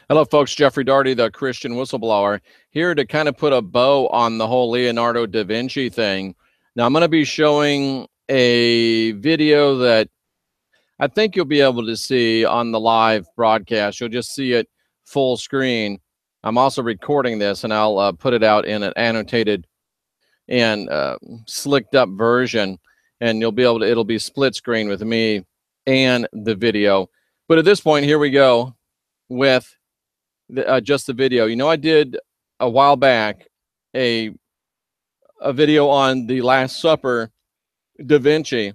Hello, folks. Jeffrey Daugherty, the Christian Whistleblower, here to kind of put a bow on the whole Leonardo da Vinci thing. Now, I'm going to be showing a video that I think you'll be able to see on the live broadcast. You'll just see it full screen. I'm also recording this, and I'll put it out in an annotated and slicked up version, and you'll be able to, it'll be split screen with me and the video. But at this point, here we go with just the video. You know, I did a while back a video on the Last Supper, Da Vinci,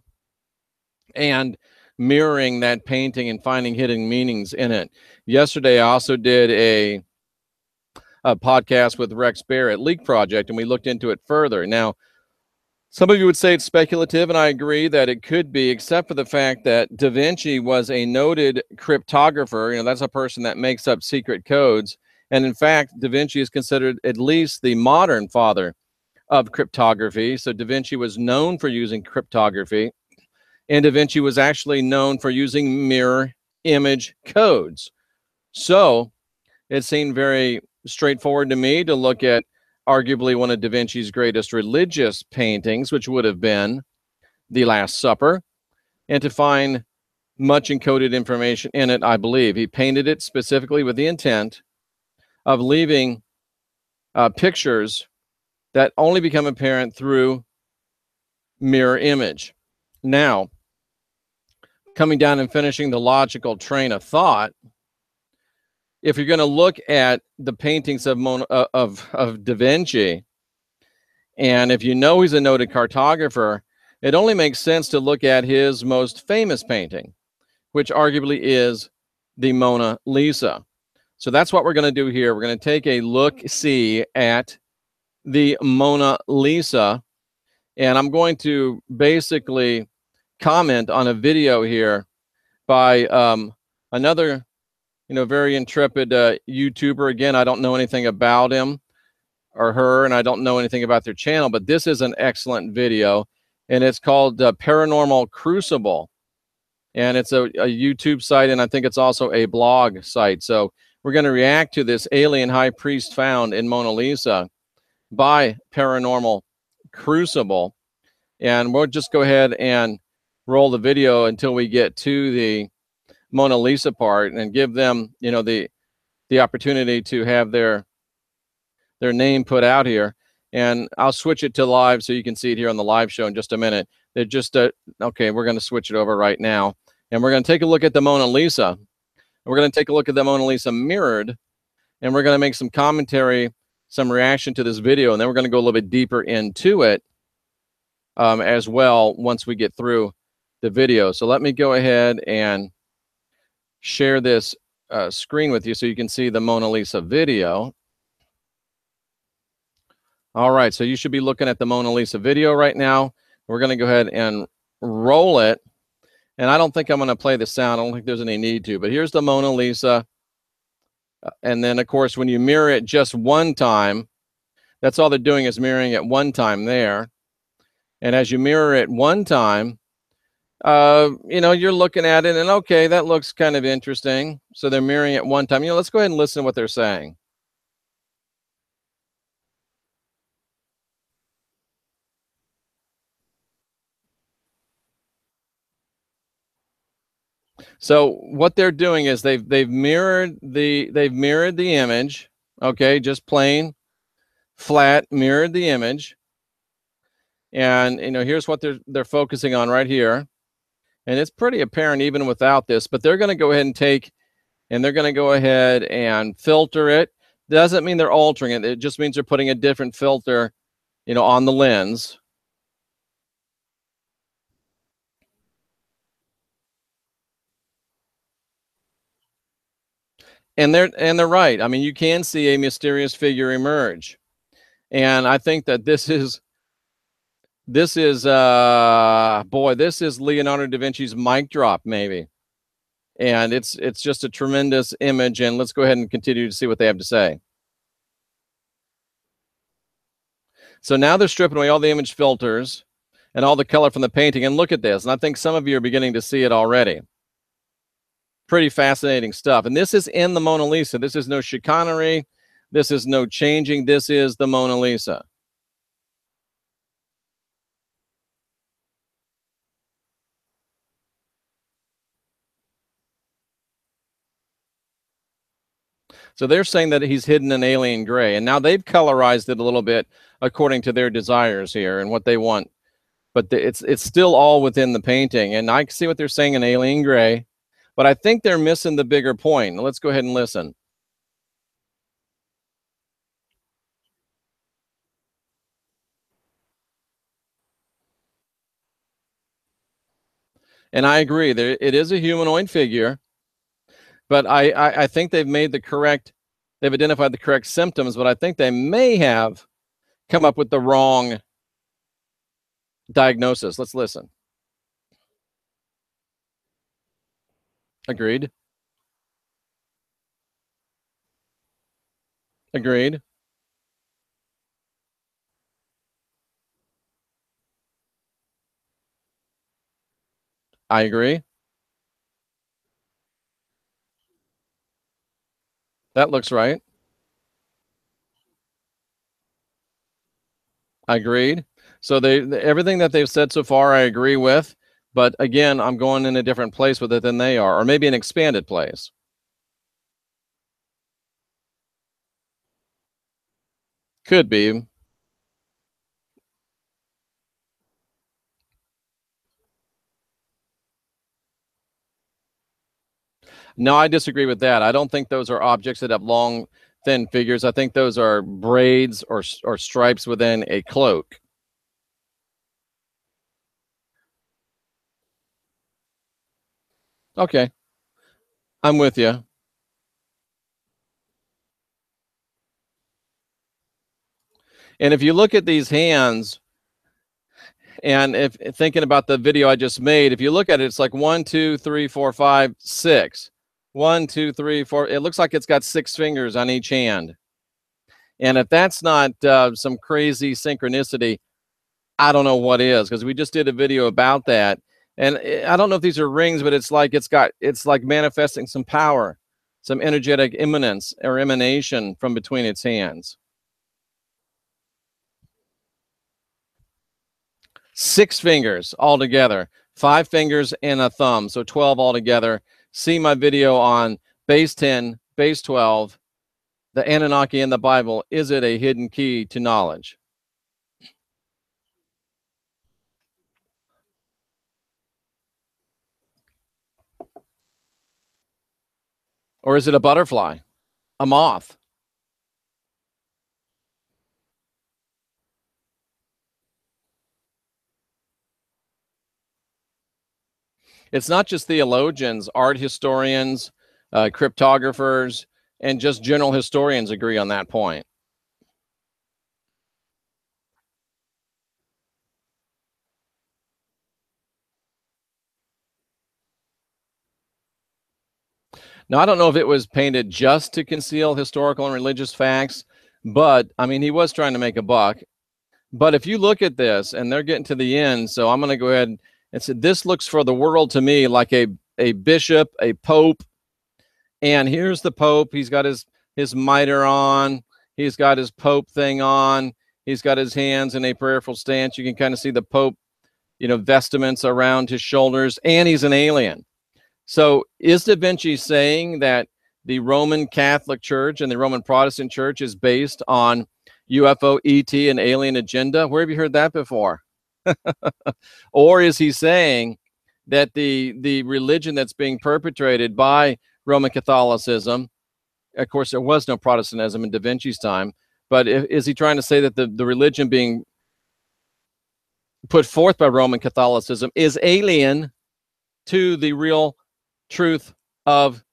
and mirroring that painting and finding hidden meanings in it. Yesterday, I also did a podcast with Rex Barrett, Leak Project, and we looked into it further. Now, some of you would say it's speculative, and I agree that it could be, except for the fact that Da Vinci was a noted cryptographer. You know, that's a person that makes up secret codes. And in fact, Da Vinci is considered at least the modern father of cryptography. So Da Vinci was known for using cryptography, and Da Vinci was actually known for using mirror image codes. So it seemed very straightforward to me to look at arguably one of Da Vinci's greatest religious paintings, which would have been The Last Supper, and to find much encoded information in it. I believe he painted it specifically with the intent of leaving pictures that only become apparent through mirror image. Now, coming down and finishing the logical train of thought, if you're going to look at the paintings of Da Vinci, and if you know he's a noted cartographer, it only makes sense to look at his most famous painting, which arguably is the Mona Lisa. So that's what we're going to do here. We're going to take a look-see at the Mona Lisa, and I'm going to basically comment on a video here by another very intrepid YouTuber. Again, I don't know anything about him or her, and I don't know anything about their channel, but this is an excellent video, and it's called Paranormal Crucible, and it's a YouTube site, and I think it's also a blog site. So we're going to react to this alien high priest found in Mona Lisa by Paranormal Crucible, and we'll just go ahead and roll the video until we get to the Mona Lisa part and give them, the opportunity to have their name put out here. And I'll switch it to live so you can see it here on the live show in just a minute. They're just okay, we're going to switch it over right now, and we're going to take a look at the Mona Lisa. We're going to take a look at the Mona Lisa mirrored, and we're going to make some commentary, some reaction to this video, and then we're going to go a little bit deeper into it as well once we get through the video. So let me go ahead and share this screen with you so you can see the Mona Lisa video. All right, so you should be looking at the Mona Lisa video right now. We're going to go ahead and roll it. And I don't think I'm going to play the sound. I don't think there's any need to. But here's the Mona Lisa. And then, of course, when you mirror it just one time, that's all they're doing is mirroring it one time there. And as you mirror it one time, you're looking at it and, okay, that looks kind of interesting. So they're mirroring it one time. Let's go ahead and listen to what they're saying. So what they're doing is they've mirrored the image, okay, just plain flat mirrored the image. And here's what they're focusing on right here. And it's pretty apparent even without this, but they're going to go ahead and they're going to go ahead and filter it. Doesn't mean they're altering it. It just means they're putting a different filter, on the lens. And they're right. I mean, you can see a mysterious figure emerge. And I think that this is Leonardo da Vinci's mic drop, maybe. And it's just a tremendous image. And let's go ahead and continue to see what they have to say. So now they're stripping away all the image filters and all the color from the painting. And look at this. And I think some of you are beginning to see it already. Pretty fascinating stuff. And this is in the Mona Lisa. This is no chicanery. This is no changing. This is the Mona Lisa. So they're saying that he's hidden in alien gray, and now they've colorized it a little bit according to their desires here and what they want. But it's still all within the painting, and I can see what they're saying in alien gray, but I think they're missing the bigger point. Let's go ahead and listen. And I agree, it is a humanoid figure, but I think they've identified the correct symptoms, but I think they may have come up with the wrong diagnosis. Let's listen. Agreed. Agreed. I agree. That looks right. Agreed. So everything that they've said so far, I agree with. But again, I'm going in a different place with it than they are, or maybe an expanded place. Could be. No, I disagree with that. I don't think those are objects that have long, thin figures. I think those are braids or stripes within a cloak. Okay, I'm with you. And if you look at these hands, and if thinking about the video I just made, if you look at it, it's like 1, 2, 3, 4, 5, 6. 1, 2, 3, 4. It looks like it's got 6 fingers on each hand. And if that's not some crazy synchronicity, I don't know what is, because we just did a video about that. And I don't know if these are rings, but it's like manifesting some power, some energetic imminence or emanation from between its hands. 6 fingers altogether, 5 fingers and a thumb, so 12 altogether. See my video on base 10, base 12, the Anunnaki in the Bible. Is it a hidden key to knowledge? Or is it a butterfly, a moth? It's not just theologians, art historians, cryptographers, and just general historians agree on that point. Now, I don't know if it was painted just to conceal historical and religious facts, but I mean, he was trying to make a buck. But if you look at this, and they're getting to the end, so I'm going to go ahead and say this looks for the world to me like a bishop, a pope. And here's the pope. He's got his mitre on. He's got his pope thing on. He's got his hands in a prayerful stance. You can kind of see the pope, vestments around his shoulders, and he's an alien. So is Da Vinci saying that the Roman Catholic Church and the Roman Protestant Church is based on UFO, ET, and alien agenda? Where have you heard that before? Or is he saying that the religion that's being perpetrated by Roman Catholicism, of course, there was no Protestantism in Da Vinci's time, but is he trying to say that the religion being put forth by Roman Catholicism is alien to the real truth of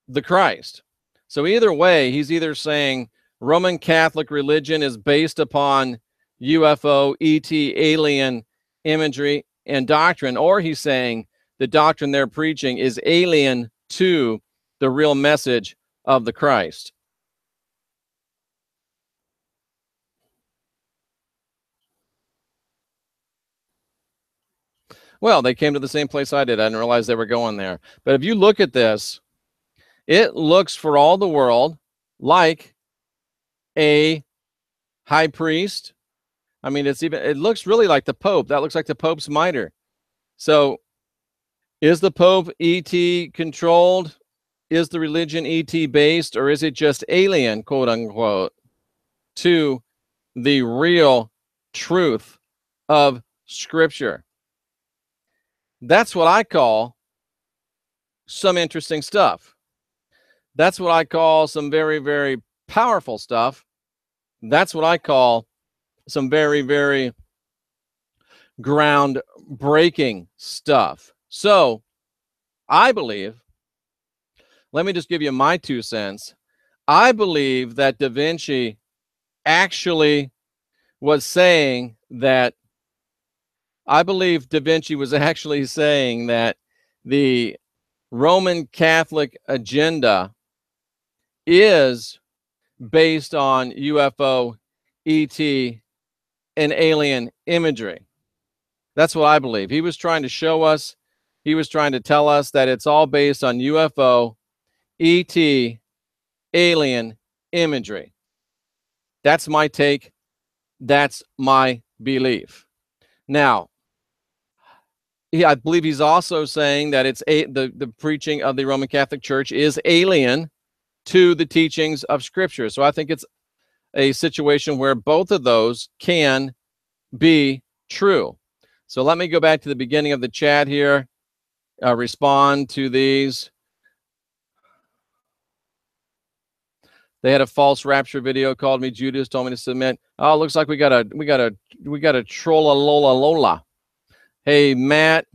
the Christ? So either way, he's either saying Roman Catholic religion is based upon UFO, ET, alien imagery and doctrine, or he's saying the doctrine they're preaching is alien to the real message of the Christ. Well, they came to the same place I did. I didn't realize they were going there. But if you look at this, it looks for all the world like a high priest. I mean, it looks really like the Pope. That looks like the Pope's mitre. So is the Pope ET controlled? Is the religion ET based, or is it just alien, quote unquote, to the real truth of Scripture? That's what I call some interesting stuff. That's what I call some very, very powerful stuff. That's what I call some very, very groundbreaking stuff. So I believe, let me just give you my 2 cents. I believe that Da Vinci actually was saying that, the Roman Catholic agenda is based on UFO, ET, and alien imagery. That's what I believe. He was trying to show us, he was trying to tell us that it's all based on UFO, ET, alien imagery. That's my take. That's my belief. Now, I believe he's also saying that the preaching of the Roman Catholic Church is alien to the teachings of Scripture. So I think it's a situation where both of those can be true. So let me go back to the beginning of the chat here, respond to these. They had a false rapture video, called me Judas, told me to submit. Oh, it looks like we got a trolla lola lola. Hey, Matt,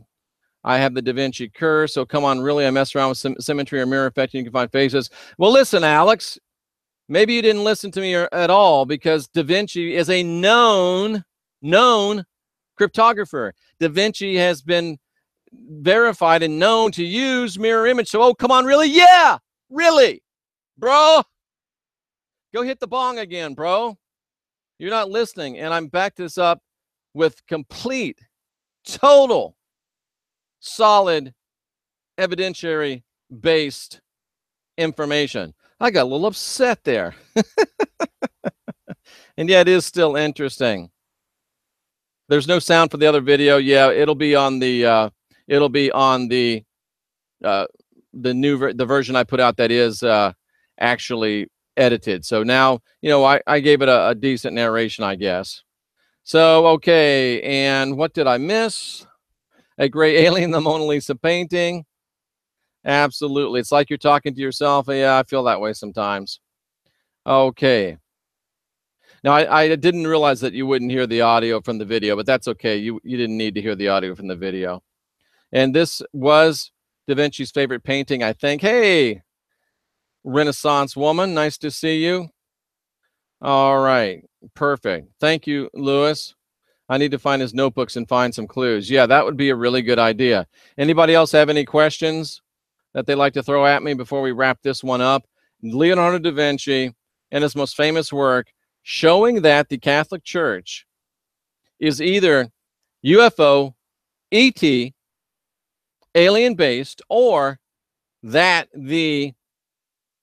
I have the Da Vinci curse, so come on, really, I mess around with symmetry or mirror effect, and you can find faces. Well, listen, Alex, maybe you didn't listen to me at all, because Da Vinci is a known cryptographer. Da Vinci has been verified and known to use mirror image. So, oh, come on, really? Yeah, really, bro. Go hit the bong again, bro. You're not listening, and I'm back this up with complete, total, solid, evidentiary-based information. I got a little upset there. And yeah, it is still interesting. There's no sound for the other video. Yeah, it'll be on the the version I put out that is actually edited. So now, I gave it a decent narration, I guess. So, okay, and what did I miss? A gray alien, the Mona Lisa painting. Absolutely. It's like you're talking to yourself. Yeah, I feel that way sometimes. Okay. Now, I didn't realize that you wouldn't hear the audio from the video, but that's okay. You didn't need to hear the audio from the video. And this was Da Vinci's favorite painting, I think. Hey, Renaissance woman, nice to see you. All right, perfect. Thank you, Lewis. I need to find his notebooks and find some clues. Yeah, that would be a really good idea. Anybody else have any questions that they'd like to throw at me before we wrap this one up? Leonardo da Vinci and his most famous work, showing that the Catholic Church is either UFO, ET, alien-based, or that the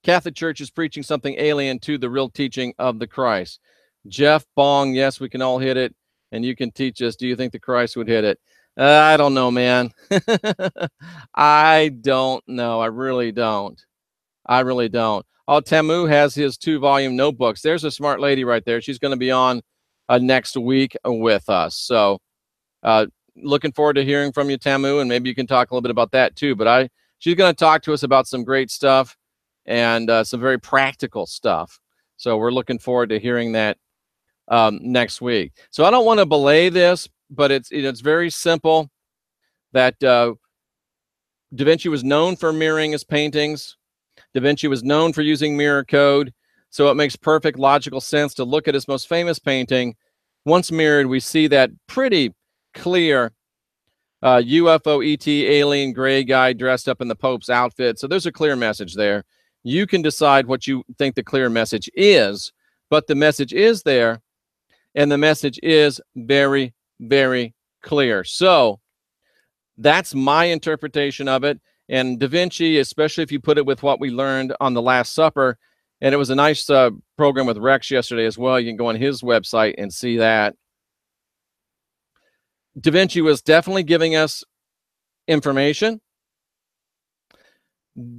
Catholic Church is preaching something alien to the real teaching of the Christ. Jeff Bong, yes, we can all hit it, and you can teach us. Do you think the Christ would hit it? I don't know, man. I don't know. I really don't. Oh, Tamu has his 2-volume notebooks. There's a smart lady right there. She's going to be on next week with us. So looking forward to hearing from you, Tamu, and maybe you can talk a little bit about that too. But she's going to talk to us about some great stuff and some very practical stuff. So we're looking forward to hearing that next week. So I don't want to belay this, but it's very simple that Da Vinci was known for mirroring his paintings. Da Vinci was known for using mirror code. So it makes perfect logical sense to look at his most famous painting. Once mirrored, we see that pretty clear UFO, ET, alien, gray guy dressed up in the Pope's outfit. So there's a clear message there. You can decide what you think the clear message is, but the message is there, and the message is very, very clear. So That's my interpretation of it. And Da Vinci, especially if you put it with what we learned on the Last Supper, and it was a nice program with Rex yesterday as well. You can go on his website and see that. Da Vinci was definitely giving us information.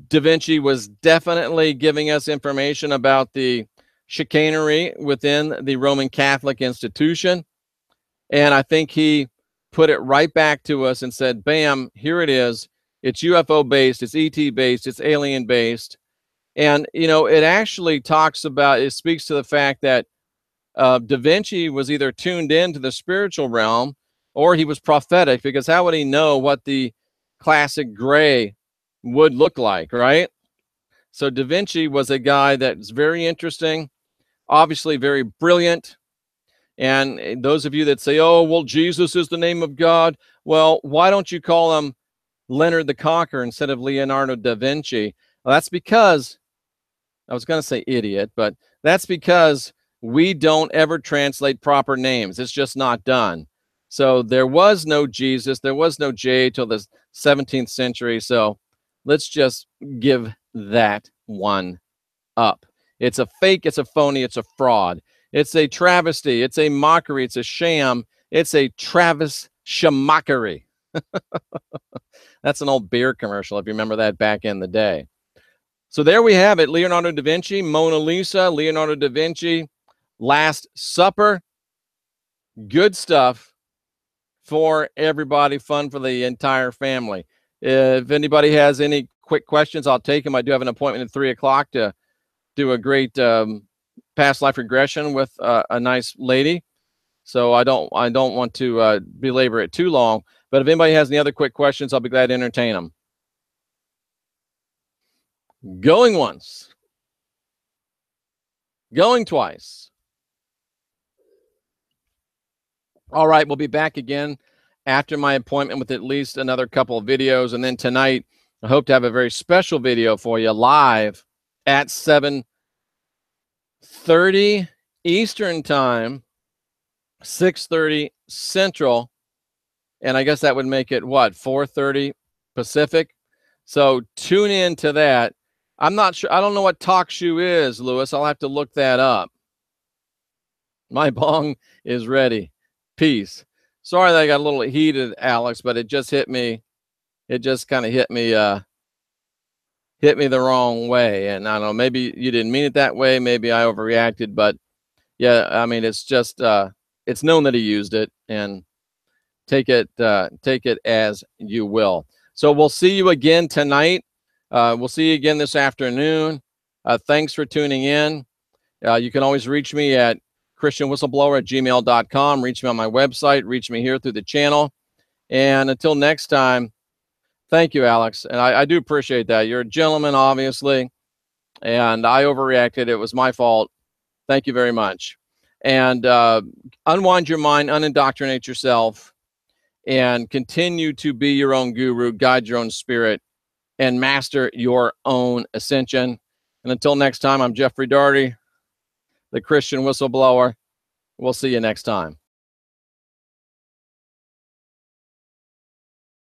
Da Vinci was definitely giving us information about the chicanery within the Roman Catholic institution. And I think he put it right back to us and said, bam, here it is. It's UFO based, it's ET based, it's alien based. And, you know, it actually talks about, it speaks to the fact that Da Vinci was either tuned into the spiritual realm or he was prophetic, because how would he know what the classic gray would look like, right? So Da Vinci was a guy that's very interesting, obviously very brilliant. And those of you that say, oh, well, Jesus is the name of God. Well, why don't you call him Leonard the Conqueror instead of Leonardo da Vinci? Well, that's because, I was going to say idiot, but that's because we don't ever translate proper names. It's just not done. So there was no Jesus, there was no J till the 17th century. So let's just give that one up. It's a fake, it's a phony, it's a fraud. It's a travesty, it's a mockery, it's a sham, it's a Travis Shamockery. That's an old beer commercial, if you remember that back in the day. So there we have it. Leonardo da Vinci, Mona Lisa, Leonardo da Vinci, Last Supper. Good stuff for everybody, fun for the entire family. If anybody has any quick questions, I'll take them. I do have an appointment at 3 o'clock to do a great past life regression with a nice lady. So I don't want to belabor it too long. But if anybody has any other quick questions, I'll be glad to entertain them. Going once. Going twice. All right, we'll be back again after my appointment with at least another couple of videos. And then tonight, I hope to have a very special video for you live at 7:30 Eastern Time, 6:30 Central. And I guess that would make it, what, 4:30 Pacific? So tune in to that. I'm not sure. I don't know what TalkShoe is, Lewis. I'll have to look that up. My bong is ready. Peace. Sorry that I got a little heated, Alex, but it just hit me. It just kind of hit me the wrong way. And I don't know, maybe you didn't mean it that way. Maybe I overreacted, but yeah, I mean, it's just, it's known that he used it, and take it as you will. So we'll see you again tonight. We'll see you again this afternoon. Thanks for tuning in. You can always reach me at christianwhistleblower@gmail.com. Reach me on my website. Reach me here through the channel. And until next time, thank you, Alex. And I do appreciate that. You're a gentleman, obviously. And I overreacted. It was my fault. Thank you very much. And unwind your mind, unindoctrinate yourself, and continue to be your own guru, guide your own spirit, and master your own ascension. And until next time, I'm Jeffrey Daugherty, the Christian Whistleblower. We'll see you next time.